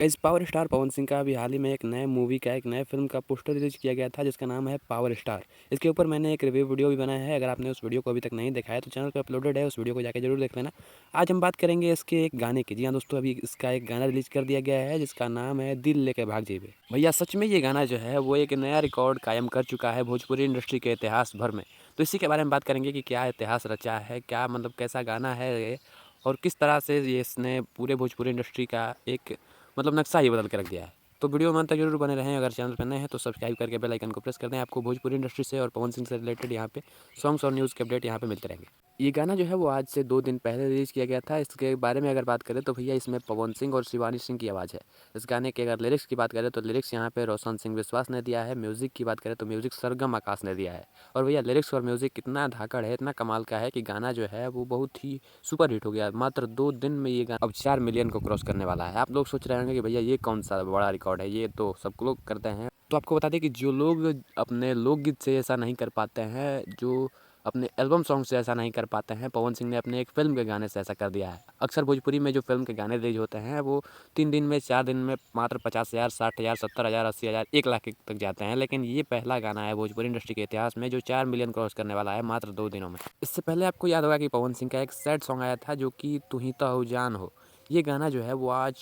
इस power star Pawan Singh का अभी हाल ही में एक नए मूवी का एक नए फ़िल्म का पोस्टर रिलीज़ किया गया था जिसका नाम है पावर स्टार। इसके ऊपर मैंने एक रिव्यू वीडियो भी बनाया है, अगर आपने उस वीडियो को अभी तक नहीं देखा है तो चैनल पे अपलोडेड है, उस वीडियो को जाके ज़रूर देख लेना। आज हम बात करेंगे इसके एक गाने की। जी हाँ दोस्तों, अभी इसका एक गाना रिलीज़ कर दिया गया है जिसका नाम है दिल लेके भाग जइबे। भैया सच में ये गाना जो है वो एक नया रिकॉर्ड कायम कर चुका है भोजपुरी इंडस्ट्री के इतिहास भर में। तो इसी के बारे में बात करेंगे कि क्या इतिहास रचा है, क्या मतलब कैसा गाना है ये और किस तरह से ये इसने पूरे भोजपुरी इंडस्ट्री का एक मतलब नक्शा ही बदल के रख दिया है। तो वीडियो में अंत तक जरूर बने रहें। अगर चैनल पर नए हैं तो सब्सक्राइब करके बेल आइकन को प्रेस कर दें। आपको भोजपुरी इंडस्ट्री से और पवन सिंह से रिलेटेड यहाँ पे सॉन्ग्स और न्यूज़ के अपडेट यहाँ पे मिलते रहेंगे। ये गाना जो है वो आज से 2 दिन पहले रिलीज़ किया गया था। इसके बारे में अगर बात करें तो भैया इसमें पवन सिंह और शिवानी सिंह की आवाज़ है। इस गाने के अगर लिरिक्स की बात करें तो लिरिक्स यहाँ पे रोशन सिंह विश्वास ने दिया है। म्यूज़िक की बात करें तो म्यूज़िक सरगम आकाश ने दिया है। और भैया लिरिक्स और म्यूज़िक इतना धाकड़ है, इतना कमाल का है कि गाना जो है वो बहुत ही सुपर हिट हो गया। मात्र 2 दिन में ये गाना अब 4 मिलियन को क्रॉस करने वाला है। आप लोग सोच रहे होंगे कि भैया ये कौन सा बड़ा रिकॉर्ड है, ये तो सब लोग करते हैं। तो आपको बता दें कि जो लोग अपने लोकगीत से ऐसा नहीं कर पाते हैं, जो अपने एल्बम सॉन्ग से ऐसा नहीं कर पाते हैं, पवन सिंह ने अपने एक फ़िल्म के गाने से ऐसा कर दिया है। अक्सर भोजपुरी में जो फ़िल्म के गाने रिलीज़ होते हैं वो 3 दिन में, 4 दिन में मात्र 50,000, 60,000, 70,000, 80,000, 1 लाख तक जाते हैं। लेकिन ये पहला गाना है भोजपुरी इंडस्ट्री के इतिहास में जो 4 मिलियन क्रॉस करने वाला है मात्र 2 दिनों में। इससे पहले आपको याद होगा कि पवन सिंह का एक सैड सॉन्ग आया था जो कि तू ही तो हो जान हो। ये गाना जो है वो आज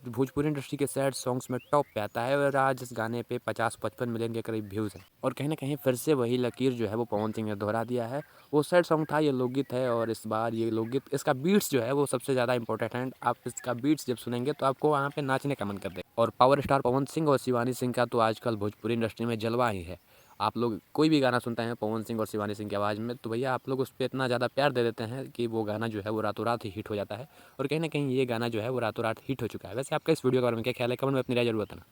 भोजपुरी इंडस्ट्री के सैड सॉन्ग्स में टॉप पे आता है और आज इस गाने पे 50-55 मिलियन के करीब व्यूज़ हैं। और कहीं न कहीं फिर से वही लकीर जो है वो पवन सिंह ने दोहरा दिया है। वो सैड सॉन्ग था, ये लोकगीत है और इस बार ये लोकगीत इसका बीट्स जो है वो सबसे ज़्यादा इंपॉर्टेंट है। आप इसका बीट्स जब सुनेंगे तो आपको वहाँ पे नाचने का मन कर देगा। और पावर स्टार पवन सिंह और शिवानी सिंह का तो आजकल भोजपुरी इंडस्ट्री में जलवा ही है। आप लोग कोई भी गाना सुनते हैं पवन सिंह और शिवानी सिंह की आवाज़ में तो भैया आप लोग उस पे इतना ज़्यादा प्यार दे देते हैं कि वो गाना जो है वो रातों रात ही हिट हो जाता है। और कहीं न कहीं ये गाना जो है वो रातों रात हिट हो चुका है। वैसे आपका इस वीडियो के बारे में क्या ख्याल है? कमेंट में अपनी राय ज़रूर बताना।